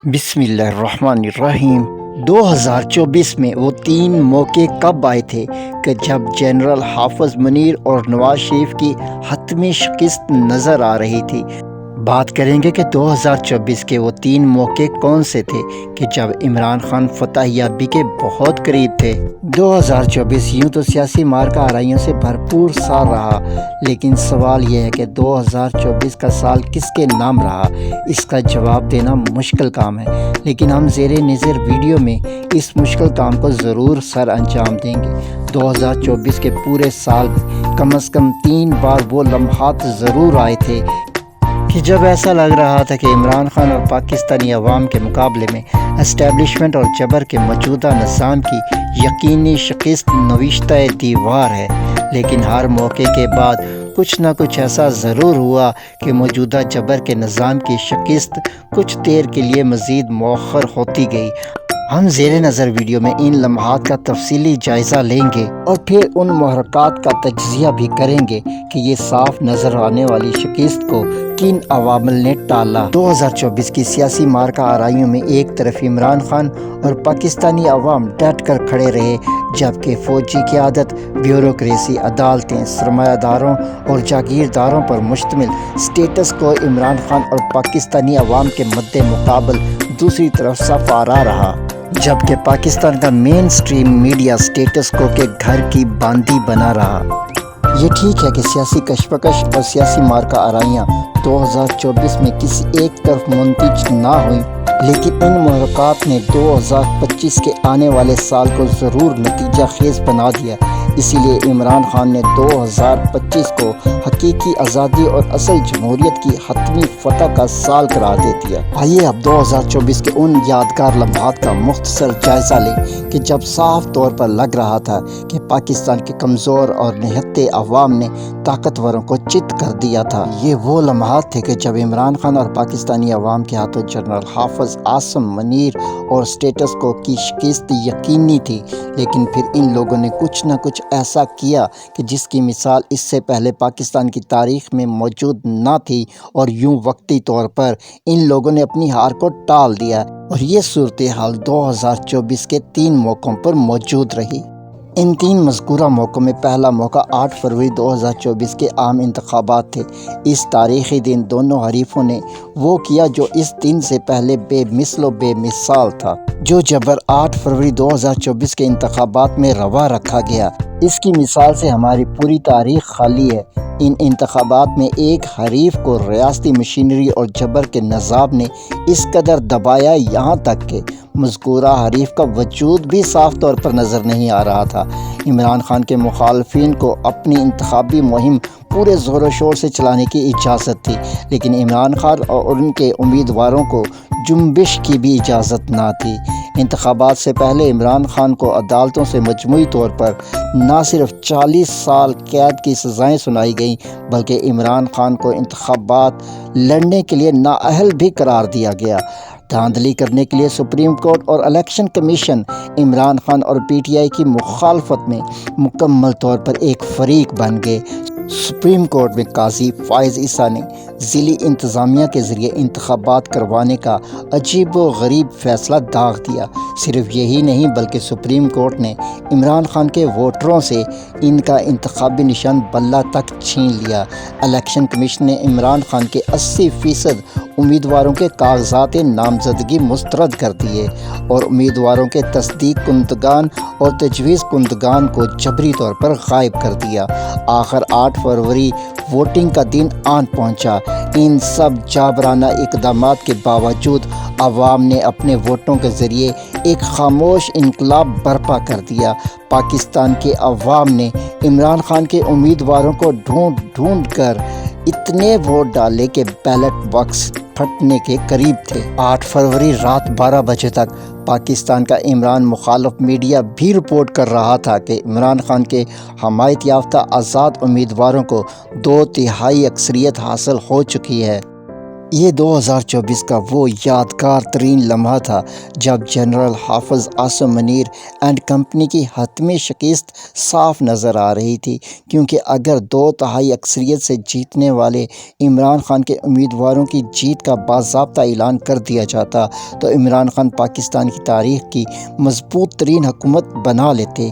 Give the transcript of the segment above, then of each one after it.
بسم اللہ الرحمن الرحیم 2024 میں وہ 3 موقع کب آئے تھے کہ جب جنرل حافظ منیر اور نواز شریف کی حتمی شکست نظر آ رہی تھی۔ بات کریں گے کہ 2024 کے وہ 3 موقع کون سے تھے کہ جب عمران خان فتح یابی کے بہت قریب تھے۔ 2024 یوں تو سیاسی معرکہ آرائیوں سے بھرپور سال رہا، لیکن سوال یہ ہے کہ 2024 کا سال کس کے نام رہا، اس کا جواب دینا مشکل کام ہے، لیکن ہم زیر نظر ویڈیو میں اس مشکل کام کو ضرور سر انجام دیں گے۔ 2024 کے پورے سال میں کم از کم 3 بار وہ لمحات ضرور آئے تھے کہ جب ایسا لگ رہا تھا کہ عمران خان اور پاکستانی عوام کے مقابلے میں اسٹیبلشمنٹ اور جبر کے موجودہ نظام کی یقینی شکست نوشتہ دیوار ہے، لیکن ہر موقع کے بعد کچھ نہ کچھ ایسا ضرور ہوا کہ موجودہ جبر کے نظام کی شکست کچھ دیر کے لیے مزید مؤخر ہوتی گئی۔ ہم زیر نظر ویڈیو میں ان لمحات کا تفصیلی جائزہ لیں گے اور پھر ان محرکات کا تجزیہ بھی کریں گے کہ یہ صاف نظر آنے والی شکست کو کن عوامل نے ٹالا۔ 2024 کی سیاسی معرکہ آرائیوں میں ایک طرف عمران خان اور پاکستانی عوام ڈٹ کر کھڑے رہے، جبکہ فوجی قیادت، بیوروکریسی، عدالتیں، سرمایہ داروں اور جاگیرداروں پر مشتمل سٹیٹس کو عمران خان اور پاکستانی عوام کے مد مقابل دوسری طرف صف آرا رہا، جبکہ پاکستان کا مین سٹریم میڈیا سٹیٹس کو کے گھر کی باندی بنا رہا۔ یہ ٹھیک ہے کہ سیاسی کشمکش اور سیاسی معرکہ آرائیاں 2024 میں کسی ایک طرف منتج نہ ہوئیں، لیکن ان محرکات نے 2025 کے آنے والے سال کو ضرور نتیجہ خیز بنا دیا۔ اسی لیے عمران خان نے 2025 کو حقیقی آزادی اور اصل جمہوریت کی حتمی فتح کا سال قرار دے دیا۔ آئیے اب 2024 کے ان یادگار لمحات کا مختصر جائزہ لیں کہ جب صاف طور پر لگ رہا تھا کہ پاکستان کے کمزور اور نہتے عوام نے طاقتوروں کو چت کر دیا تھا۔ یہ وہ لمحات تھے کہ جب عمران خان اور پاکستانی عوام کے ہاتھوں جنرل حافظ عاصم منیر اور سٹیٹس کو کی شکست یقینی تھی، لیکن پھر ان لوگوں نے کچھ نہ کچھ ایسا کیا کہ جس کی مثال اس سے پہلے پاکستان کی تاریخ میں موجود نہ تھی، اور یوں وقتی طور پر ان لوگوں نے اپنی ہار کو ٹال دیا، اور یہ صورتحال 2024 کے 3 موقعوں پر موجود رہی۔ ان 3 مذکورہ موقعوں میں پہلا موقع 8 فروری 2024 کے عام انتخابات تھے۔ اس تاریخی دن دونوں حریفوں نے وہ کیا جو اس دن سے پہلے بے مثل و بے مثال تھا۔ جو جبر 8 فروری 2024 کے انتخابات میں روا رکھا گیا، اس کی مثال سے ہماری پوری تاریخ خالی ہے۔ ان انتخابات میں ایک حریف کو ریاستی مشینری اور جبر کے نظام نے اس قدر دبایا، یہاں تک کہ مذکورہ حریف کا وجود بھی صاف طور پر نظر نہیں آ رہا تھا۔ عمران خان کے مخالفین کو اپنی انتخابی مہم پورے زور و شور سے چلانے کی اجازت تھی، لیکن عمران خان اور ان کے امیدواروں کو جنبش کی بھی اجازت نہ تھی۔ انتخابات سے پہلے عمران خان کو عدالتوں سے مجموعی طور پر نہ صرف 40 سال قید کی سزائیں سنائی گئیں، بلکہ عمران خان کو انتخابات لڑنے کے لیے نااہل بھی قرار دیا گیا۔ دھاندلی کرنے کے لیے سپریم کورٹ اور الیکشن کمیشن عمران خان اور پی ٹی آئی کی مخالفت میں مکمل طور پر ایک فریق بن گئے۔ سپریم کورٹ میں قاضی فائز عیسیٰ نے ضلعی انتظامیہ کے ذریعے انتخابات کروانے کا عجیب و غریب فیصلہ داغ دیا۔ صرف یہی نہیں بلکہ سپریم کورٹ نے عمران خان کے ووٹروں سے ان کا انتخابی نشان بلہ تک چھین لیا۔ الیکشن کمیشن نے عمران خان کے 80% امیدواروں کے کاغذات نامزدگی مسترد کر دیے، اور امیدواروں کے تصدیق کنندگان اور تجویز کنندگان کو جبری طور پر غائب کر دیا۔ آخر 8 فروری ووٹنگ کا دن آن پہنچا۔ ان سب جابرانہ اقدامات کے باوجود عوام نے اپنے ووٹوں کے ذریعے ایک خاموش انقلاب برپا کر دیا۔ پاکستان کے عوام نے عمران خان کے امیدواروں کو ڈھونڈ ڈھونڈ کر اتنے ووٹ ڈالے کہ بیلٹ باکس پھٹنے کے قریب تھے۔ 8 فروری رات 12 بجے تک پاکستان کا عمران مخالف میڈیا بھی رپورٹ کر رہا تھا کہ عمران خان کے حمایت یافتہ آزاد امیدواروں کو 2/3 اکثریت حاصل ہو چکی ہے۔ یہ 2024 کا وہ یادگار ترین لمحہ تھا جب جنرل حافظ عاصم منیر اینڈ کمپنی کی حتمی شکست صاف نظر آ رہی تھی، کیونکہ اگر 2/3 اکثریت سے جیتنے والے عمران خان کے امیدواروں کی جیت کا باضابطہ اعلان کر دیا جاتا تو عمران خان پاکستان کی تاریخ کی مضبوط ترین حکومت بنا لیتے۔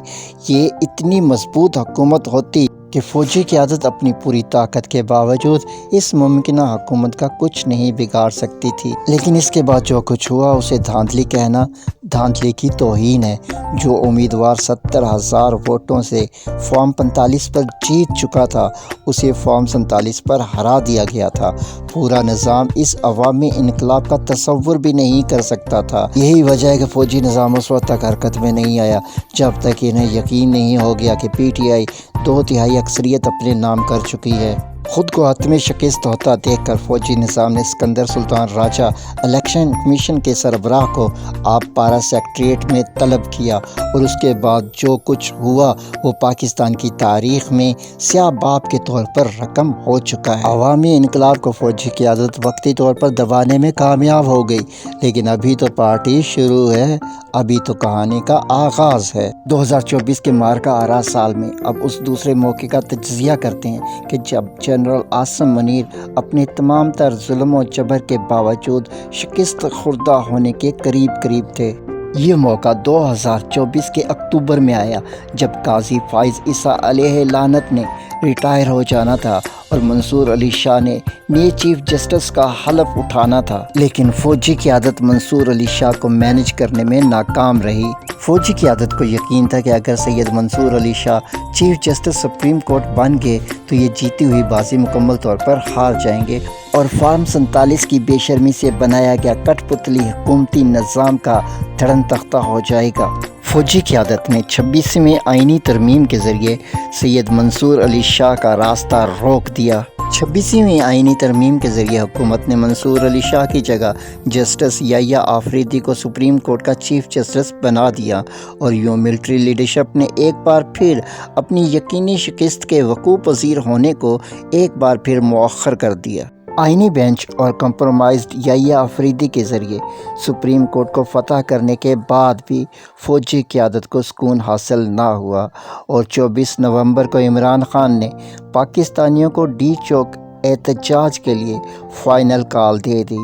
یہ اتنی مضبوط حکومت ہوتی کہ فوجی قیادت اپنی پوری طاقت کے باوجود اس ممکنہ حکومت کا کچھ نہیں بگاڑ سکتی تھی۔ لیکن اس کے بعد جو کچھ ہوا اسے دھاندلی کہنا دھاندلی کی توہین ہے۔ جو امیدوار 70,000 ووٹوں سے فارم 45 پر جیت چکا تھا اسے فارم 47 پر ہرا دیا گیا تھا۔ پورا نظام اس عوامی انقلاب کا تصور بھی نہیں کر سکتا تھا۔ یہی وجہ ہے کہ فوجی نظام اس وقت تک حرکت میں نہیں آیا جب تک انہیں یقین نہیں ہو گیا کہ پی ٹی آئی 2/3 اکثریت اپنے نام کر چکی ہے۔ خود کو حتمی شکست ہوتا دیکھ کر فوجی نظام نے اسکندر سلطان راجہ الیکشن کمیشن کے سربراہ کو آپ پارا سیکریٹریٹ میں طلب کیا، اور اس کے بعد جو کچھ ہوا وہ پاکستان کی تاریخ میں سیاہ باب کے طور پر رقم ہو چکا ہے۔ عوامی انقلاب کو فوجی قیادت وقتی طور پر دبانے میں کامیاب ہو گئی، لیکن ابھی تو پارٹی شروع ہے، ابھی تو کہانی کا آغاز ہے۔ 2024 کے مارکہ آراء سال میں اب اس دوسرے موقع کا تجزیہ کرتے ہیں کہ جب جنرل عاصم منیر اپنے تمام تر ظلم و جبر کے باوجود شکست خوردہ ہونے کے قریب تھے۔ یہ موقع 2024 کے اکتوبر میں آیا جب قاضی فائز عیسیٰ علیہ لعنت نے ریٹائر ہو جانا تھا اور منصور علی شاہ نے نئے چیف جسٹس کا حلف اٹھانا تھا، لیکن فوجی قیادت منصور علی شاہ کو مینج کرنے میں ناکام رہی۔ فوجی قیادت کو یقین تھا کہ اگر سید منصور Ali Shah chief justice supreme court بن گئے تو یہ جیتی ہوئی بازی مکمل طور پر ہار جائیں گے اور فارم 47 کی بے شرمی سے بنایا گیا کٹ پتلی حکومتی نظام کا دھڑن تختہ ہو جائے گا۔ فوجی قیادت نے 26ویں آئینی ترمیم کے ذریعے سید منصور علی شاہ کا راستہ روک دیا۔ 26ویں آئینی ترمیم کے ذریعے حکومت نے منصور علی شاہ کی جگہ جسٹس یحییٰ آفریدی کو سپریم کورٹ کا چیف جسٹس بنا دیا، اور یوں ملٹری لیڈرشپ نے ایک بار پھر اپنی یقینی شکست کے وقوع پذیر ہونے کو ایک بار پھر مؤخر کر دیا۔ آئینی بینچ اور کمپرومائزڈ یحییٰ آفریدی کے ذریعے سپریم کورٹ کو فتح کرنے کے بعد بھی فوجی قیادت کو سکون حاصل نہ ہوا، اور 24 نومبر کو عمران خان نے پاکستانیوں کو ڈی چوک احتجاج کے لیے فائنل کال دے دی۔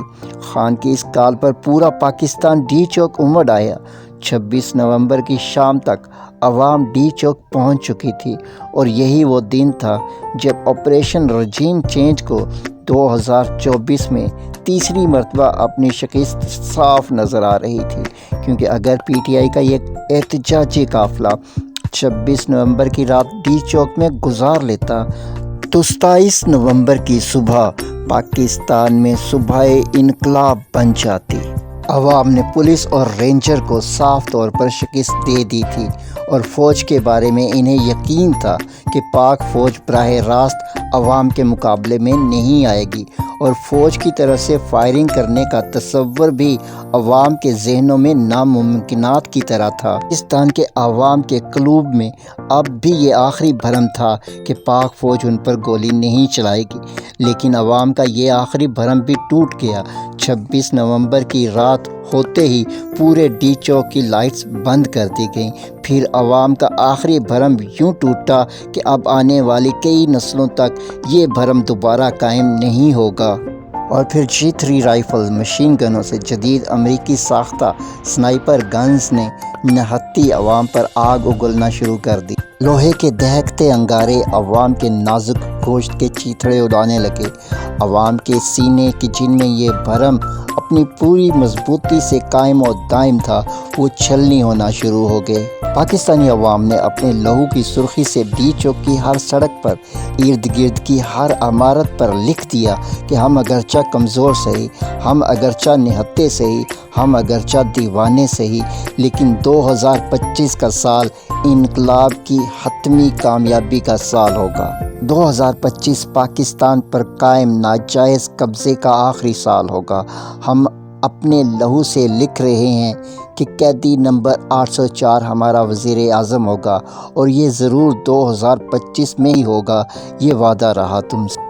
خان کی اس کال پر پورا پاکستان ڈی چوک امڑ آیا۔ 26 نومبر کی شام تک عوام ڈی چوک پہنچ چکی تھی، اور یہی وہ دن تھا جب آپریشن رجیم چینج کو 2024 میں تیسری مرتبہ اپنی شکست صاف نظر آ رہی تھی، کیونکہ اگر پی ٹی آئی کا یہ احتجاجی قافلہ 26 نومبر کی رات ڈی چوک میں گزار لیتا تو 27 نومبر کی صبح پاکستان میں صبح انقلاب بن جاتی۔ عوام نے پولیس اور رینجر کو صاف طور پر شکست دے دی تھی، اور فوج کے بارے میں انہیں یقین تھا کہ پاک فوج براہ راست عوام کے مقابلے میں نہیں آئے گی، اور فوج کی طرف سے فائرنگ کرنے کا تصور بھی عوام کے ذہنوں میں ناممکنات کی طرح تھا۔ پاکستان کے عوام کے قلوب میں اب بھی یہ آخری بھرم تھا کہ پاک فوج ان پر گولی نہیں چلائے گی، لیکن عوام کا یہ آخری بھرم بھی ٹوٹ گیا۔ 26 نومبر کی رات ہوتے ہی پورے ڈی چوک کی لائٹس بند کر دی گئیں۔ پھر عوام کا آخری بھرم یوں ٹوٹا کہ اب آنے والی کئی نسلوں تک یہ بھرم دوبارہ قائم نہیں ہوگا۔ اور پھر G3 رائفل مشین گنوں سے جدید امریکی ساختہ سنائپر گنز نے نہتی عوام پر آگ اگلنا شروع کر دی۔ لوہے کے دہکتے انگارے عوام کے نازک گوشت کے چیتھڑے اڑانے لگے۔ عوام کے سینے کی جن میں یہ بھرم اپنی پوری مضبوطی سے قائم و دائم تھا وہ چھلنی ہونا شروع ہو گئے۔ پاکستانی عوام نے اپنے لہو کی سرخی سے ڈی چوک کی ہر سڑک پر، ارد گرد کی ہر عمارت پر لکھ دیا کہ ہم اگرچہ کمزور سہی، ہم اگرچہ نہتے سہی، ہم اگرچہ دیوانے سہی، لیکن 2025 کا سال انقلاب کی حتمی کامیابی کا سال ہوگا۔ 2025 پاکستان پر قائم ناجائز قبضے کا آخری سال ہوگا۔ ہم اپنے لہو سے لکھ رہے ہیں کہ قیدی نمبر 804 ہمارا وزیر اعظم ہوگا، اور یہ ضرور 2025 میں ہی ہوگا۔ یہ وعدہ رہا تم سے۔